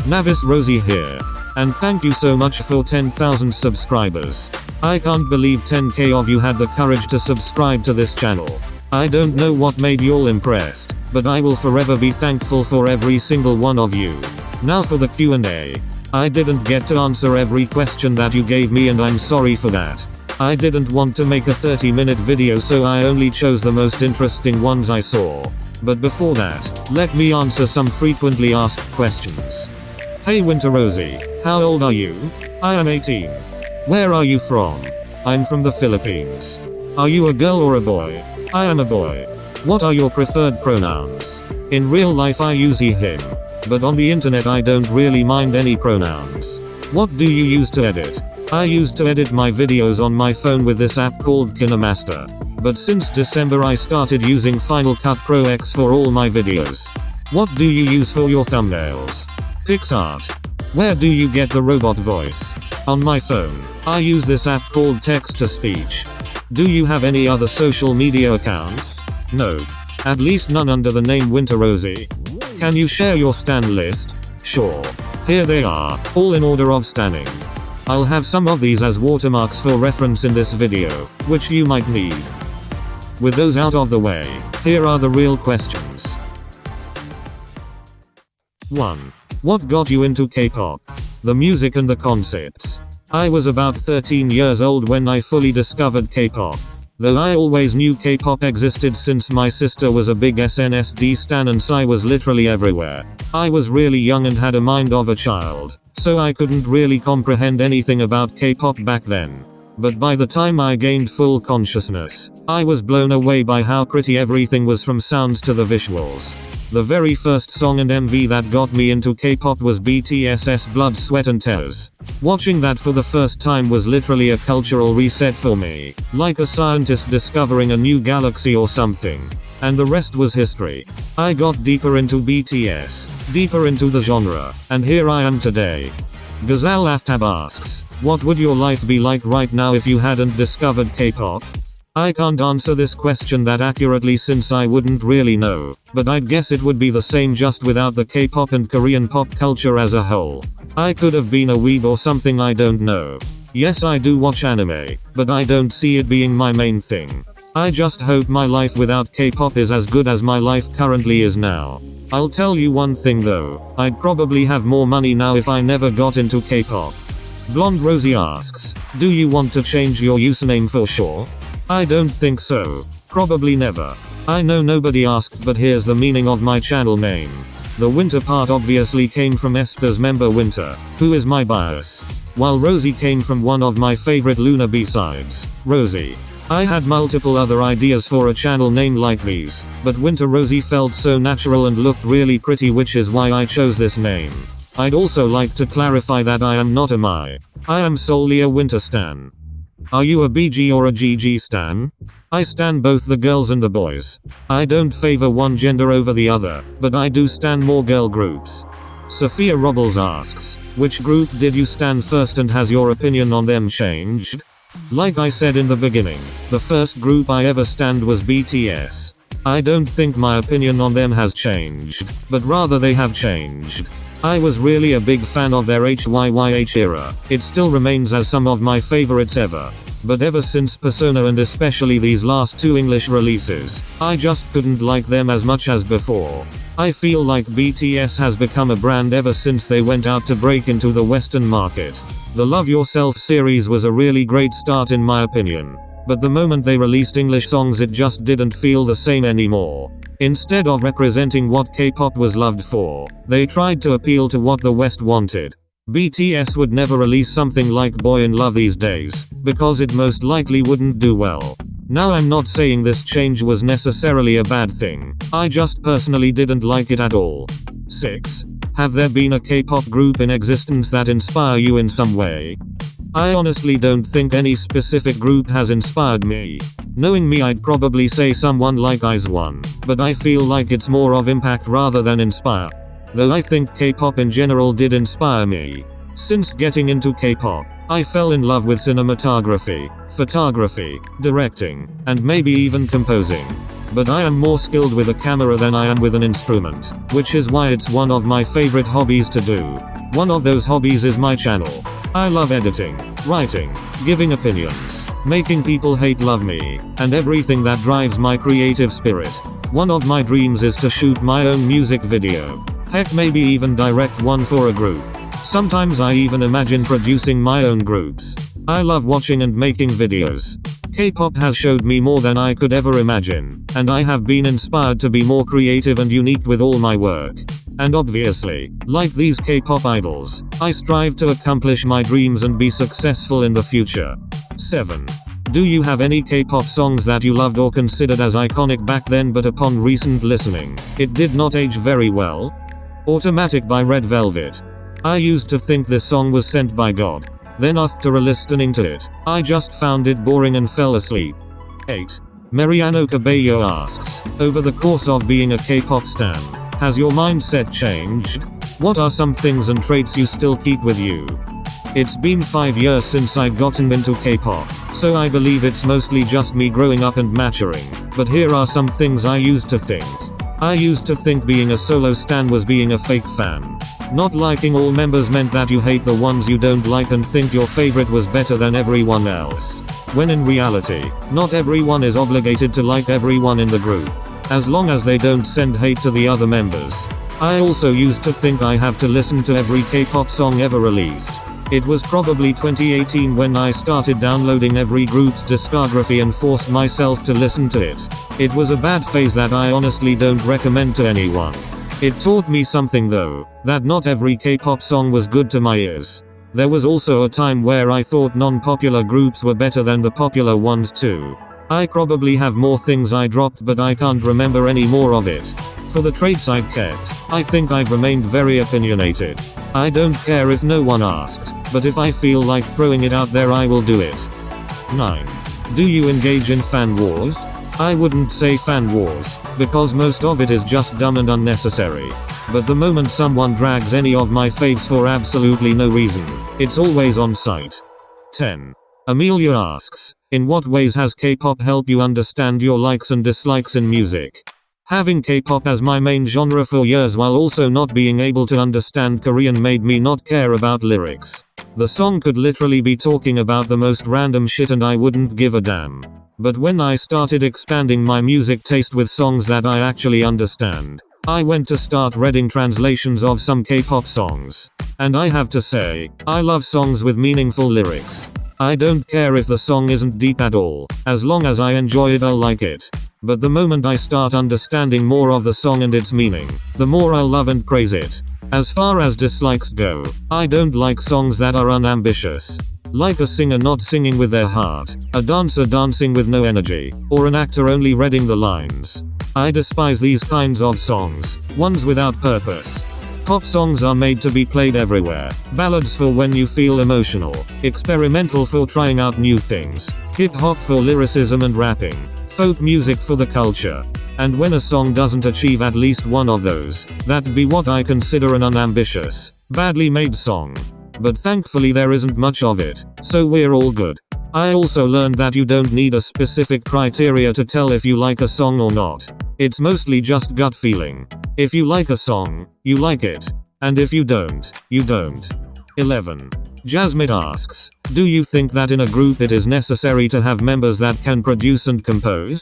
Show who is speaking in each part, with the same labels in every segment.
Speaker 1: Navis Rosie here. And thank you so much for 10,000 subscribers. I can't believe 10k of you had the courage to subscribe to this channel. I don't know what made you all impressed, but I will forever be thankful for every single one of you. Now for the Q&A. I didn't get to answer every question that you gave me and I'm sorry for that. I didn't want to make a 30-minute video, so I only chose the most interesting ones I saw. But before that, let me answer some frequently asked questions. Hey Winter Rosie, how old are you? I am 18. Where are you from? I'm from the Philippines. Are you a girl or a boy? I am a boy. What are your preferred pronouns? In real life I use he, him. But on the internet I don't really mind any pronouns. What do you use to edit? I used to edit my videos on my phone with this app called QnA. But since December I started using Final Cut Pro X for all my videos. What do you use for your thumbnails? PixArt. Where do you get the robot voice? On my phone. I use this app called text-to-speech. Do you have any other social media accounts? No. At least none under the name Winter Rosie. Can you share your stan list? Sure. Here they are, all in order of stanning. I'll have some of these as watermarks for reference in this video, which you might need. With those out of the way, here are the real questions. 1. What got you into K-pop? The music and the concepts. I was about 13 years old when I fully discovered K-pop. Though I always knew K-pop existed since my sister was a big SNSD stan and Psy was literally everywhere. I was really young and had a mind of a child, so I couldn't really comprehend anything about K-pop back then. But by the time I gained full consciousness, I was blown away by how pretty everything was, from sounds to the visuals. The very first song and MV that got me into K-pop was BTS's Blood, Sweat and Tears. Watching that for the first time was literally a cultural reset for me, like a scientist discovering a new galaxy or something. And the rest was history. I got deeper into BTS, deeper into the genre, and here I am today. Ghazal Aftab asks, what would your life be like right now if you hadn't discovered K-pop? I can't answer this question that accurately since I wouldn't really know, but I'd guess it would be the same just without the K-pop and Korean pop culture as a whole. I could have been a weeb or something, I don't know. Yes, I do watch anime, but I don't see it being my main thing. I just hope my life without K-pop is as good as my life currently is now. I'll tell you one thing though, I'd probably have more money now if I never got into K-pop. Blonde Rosie asks, do you want to change your username for sure? I don't think so. Probably never. I know nobody asked, but here's the meaning of my channel name. The Winter part obviously came from aespa's member Winter, who is my bias. While Rosie came from one of my favorite Loona B-sides, Rosie. I had multiple other ideas for a channel name like these, but Winter Rosie felt so natural and looked really pretty, which is why I chose this name. I'd also like to clarify that I am not a Mi. I am solely a Winter stan. Are you a BG or a GG stan? I stan both the girls and the boys. I don't favor one gender over the other, but I do stan more girl groups. Sophia Robles asks, which group did you stan first and has your opinion on them changed? Like I said in the beginning, the first group I ever stanned was BTS. I don't think my opinion on them has changed, but rather they have changed. I was really a big fan of their HYYH era. It still remains as some of my favorites ever. But ever since Persona and especially these last two English releases, I just couldn't like them as much as before. I feel like BTS has become a brand ever since they went out to break into the Western market. The Love Yourself series was a really great start in my opinion. But the moment they released English songs it just didn't feel the same anymore. Instead of representing what K-pop was loved for, they tried to appeal to what the West wanted. BTS would never release something like Boy in Love these days, because it most likely wouldn't do well. Now I'm not saying this change was necessarily a bad thing, I just personally didn't like it at all. 6. Have there been a K-pop group in existence that inspire you in some way? I honestly don't think any specific group has inspired me. Knowing me, I'd probably say someone like aespa, but I feel like it's more of impact rather than inspire. Though I think K-pop in general did inspire me. Since getting into K-pop, I fell in love with cinematography, photography, directing, and maybe even composing. But I am more skilled with a camera than I am with an instrument, which is why it's one of my favorite hobbies to do. One of those hobbies is my channel. I love editing, writing, giving opinions, making people hate love me, and everything that drives my creative spirit. One of my dreams is to shoot my own music video. Heck, maybe even direct one for a group. Sometimes I even imagine producing my own groups. I love watching and making videos. K-pop has showed me more than I could ever imagine, and I have been inspired to be more creative and unique with all my work. And obviously, like these K-pop idols, I strive to accomplish my dreams and be successful in the future. 7. Do you have any K-pop songs that you loved or considered as iconic back then but upon recent listening, it did not age very well? Automatic by Red Velvet. I used to think this song was sent by God. Then after listening to it, I just found it boring and fell asleep. 8. Mariano Cabello asks, over the course of being a K-pop stan, has your mindset changed? What are some things and traits you still keep with you? It's been 5 years since I've gotten into K-pop, so I believe it's mostly just me growing up and maturing, but here are some things I used to think. I used to think being a solo stan was being a fake fan. Not liking all members meant that you hate the ones you don't like and think your favorite was better than everyone else. When in reality, not everyone is obligated to like everyone in the group, as long as they don't send hate to the other members. I also used to think I have to listen to every K-pop song ever released. It was probably 2018 when I started downloading every group's discography and forced myself to listen to it. It was a bad phase that I honestly don't recommend to anyone. It taught me something though, that not every K-pop song was good to my ears. There was also a time where I thought non-popular groups were better than the popular ones too. I probably have more things I dropped but I can't remember any more of it. For the traits I've kept, I think I've remained very opinionated. I don't care if no one asked, but if I feel like throwing it out there I will do it. 9. Do you engage in fan wars? I wouldn't say fan wars, because most of it is just dumb and unnecessary. But the moment someone drags any of my faves for absolutely no reason, it's always on sight. 10. Amelia asks, in what ways has K-pop helped you understand your likes and dislikes in music? Having K-pop as my main genre for years while also not being able to understand Korean made me not care about lyrics. The song could literally be talking about the most random shit and I wouldn't give a damn. But when I started expanding my music taste with songs that I actually understand, I went to start reading translations of some K-pop songs. And I have to say, I love songs with meaningful lyrics. I don't care if the song isn't deep at all, as long as I enjoy it I'll like it. But the moment I start understanding more of the song and its meaning, the more I'll love and praise it. As far as dislikes go, I don't like songs that are unambitious. Like a singer not singing with their heart, a dancer dancing with no energy, or an actor only reading the lines. I despise these kinds of songs, ones without purpose. Pop songs are made to be played everywhere. Ballads for when you feel emotional, experimental for trying out new things, hip-hop for lyricism and rapping, folk music for the culture. And when a song doesn't achieve at least one of those, that'd be what I consider an unambitious, badly made song. But thankfully there isn't much of it, so we're all good. I also learned that you don't need a specific criteria to tell if you like a song or not. It's mostly just gut feeling. If you like a song, you like it. And if you don't, you don't. 11. Jasmine asks, do you think that in a group it is necessary to have members that can produce and compose?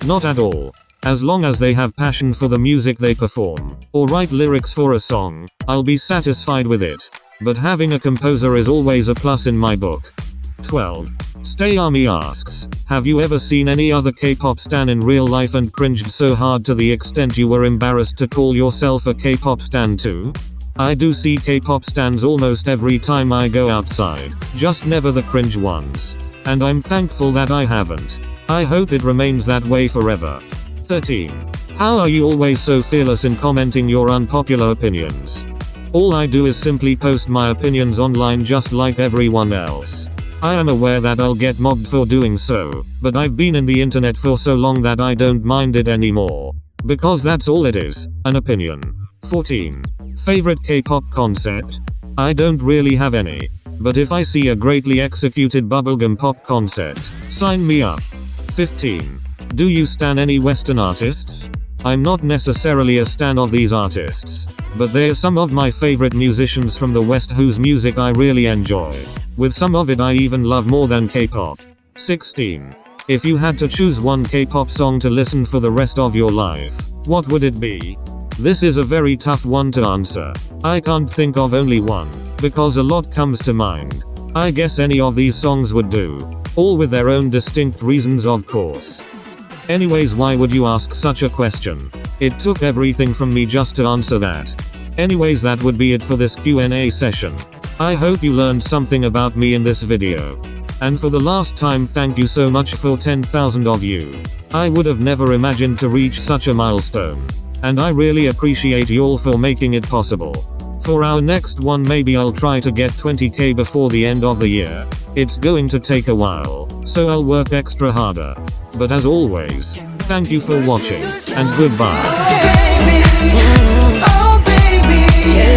Speaker 1: Not at all. As long as they have passion for the music they perform, or write lyrics for a song, I'll be satisfied with it. But having a composer is always a plus in my book. 12. Stay Army asks, have you ever seen any other K-pop stan in real life and cringed so hard to the extent you were embarrassed to call yourself a K-pop stan too? I do see K-pop stans almost every time I go outside, just never the cringe ones. And I'm thankful that I haven't. I hope it remains that way forever. 13. How are you always so fearless in commenting your unpopular opinions? All I do is simply post my opinions online just like everyone else. I am aware that I'll get mobbed for doing so, but I've been in the internet for so long that I don't mind it anymore. Because that's all it is, an opinion. 14. Favorite K-pop concept? I don't really have any. But if I see a greatly executed bubblegum pop concept, sign me up. 15. Do you stan any Western artists? I'm not necessarily a stan of these artists, but they're some of my favorite musicians from the West whose music I really enjoy. With some of it I even love more than K-pop. 16. If you had to choose one K-pop song to listen for the rest of your life, what would it be? This is a very tough one to answer. I can't think of only one, because a lot comes to mind. I guess any of these songs would do. All with their own distinct reasons, of course. Anyways, why would you ask such a question? It took everything from me just to answer that. Anyways, that would be it for this Q&A session. I hope you learned something about me in this video. And for the last time, thank you so much for 10,000 of you. I would have never imagined to reach such a milestone. And I really appreciate you all for making it possible. For our next one, maybe I'll try to get 20k before the end of the year. It's going to take a while, so I'll work extra harder. But as always, thank you for watching, and goodbye.
Speaker 2: Oh baby, yeah.